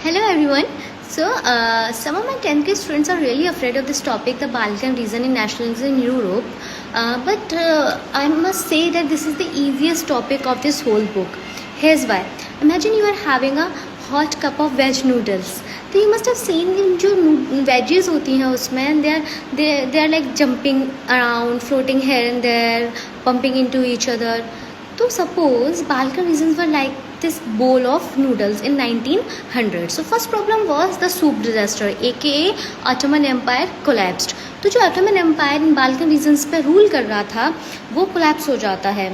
Hello everyone. Some of my 10th grade students are really afraid of this topic, the Balkan region in nationalism in Europe. But I must say that this is the easiest topic of this whole book. Here's why. Imagine you are having a hot cup of veg noodles. तो you must have seen जो veggies होती हैं उसमें they are like jumping around, floating here and there, bumping into each other. So suppose Balkan regions were like this bowl of noodles in 1900. So first problem was the soup disaster, aka Ottoman Empire collapsed. तो जो Ottoman Empire इन Balkan regions पे rule कर रहा था वो collapse हो जाता है.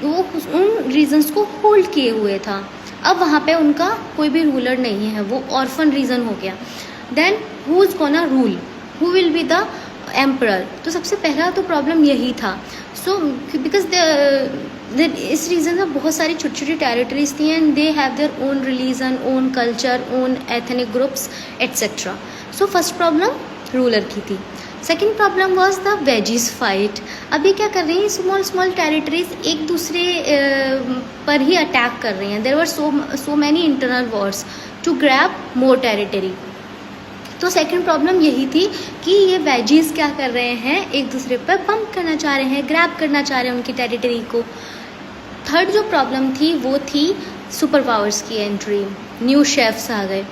वो उन regions को hold किए हुए था. अब वहाँ पे उनका कोई भी रूलर नहीं है, वो ऑर्फन रीजन हो गया. Then who is gonna rule, who will be the emperor. तो सबसे पहला तो प्रॉब्लम यही था. सो बिकॉज इस रीजन में बहुत सारी छोटी छोटी टेरिटरीज थी and they have their own religion, own culture, own ethnic groups etcetera. So first problem ruler की थी. Second problem was the veggies fight. अभी क्या कर रही हैं, स्मॉल स्मॉल टेरिटरीज एक दूसरे पर ही अटैक कर रही हैं. There were so many internal wars to grab more territory. तो सेकेंड प्रॉब्लम यही थी कि ये वेजीज क्या कर रहे हैं, एक दूसरे पर पंप करना चाह रहे हैं, ग्रैब करना चाह रहे हैं उनकी टेरिटरी को. थर्ड जो प्रॉब्लम थी वो थी सुपर पावर्स की एंट्री. न्यू शेफ्स आ गए.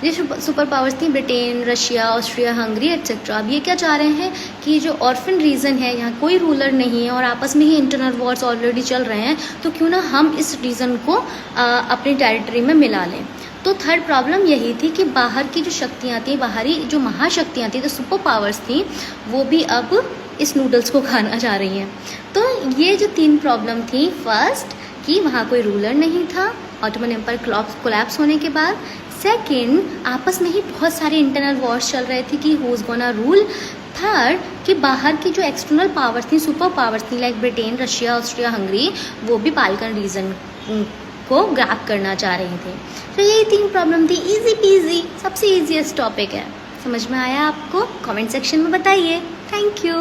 ये सुपर पावर्स थी Britain, Russia, Austria, Hungary etcetera. अब ये क्या चाह रहे हैं कि जो ऑर्फन रीजन है, यहाँ कोई रूलर नहीं है और आपस में ही इंटरनल वॉर्स ऑलरेडी चल रहे हैं, तो क्यों ना हम इस रीजन को अपनी टेरिटरी में मिला लें. तो थर्ड प्रॉब्लम यही थी कि बाहर की जो शक्तियाँ थी, बाहरी जो महाशक्तियाँ थी, जो सुपर पावर्स थी, वो भी अब इस नूडल्स को खाना चाह रही हैं. तो ये जो तीन प्रॉब्लम थी, फर्स्ट कि वहाँ कोई रूलर नहीं था ऑटोमन एम्पायर कोलैप्स होने के बाद. सेकेंड, आपस में ही बहुत सारे इंटरनल वॉर्स चल रहे थे कि who is gonna rule. Third, कि बाहर की जो एक्सटर्नल पावर्स थी, सुपर पावर्स थी like Britain, Russia, Austria, Hungary, वो भी बाल्कन रीजन को ग्रैब करना चाह रही थी. तो यही तीन प्रॉब्लम थी. इजी पीजी, सबसे ईजीएस्ट टॉपिक है. समझ में आया आपको? कमेंट सेक्शन में बताइए. Thank you.